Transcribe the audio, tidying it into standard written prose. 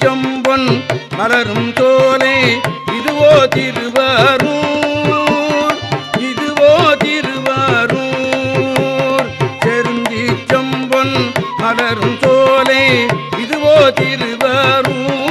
செருந்திச்சம்பொன் மலரும் சோலை இதுவோ திருவாரூர், இதுவோ திருவாரூர். செருந்திச்சம்பொன் மலரும் சோலை இதுவோ திருவாரூர்.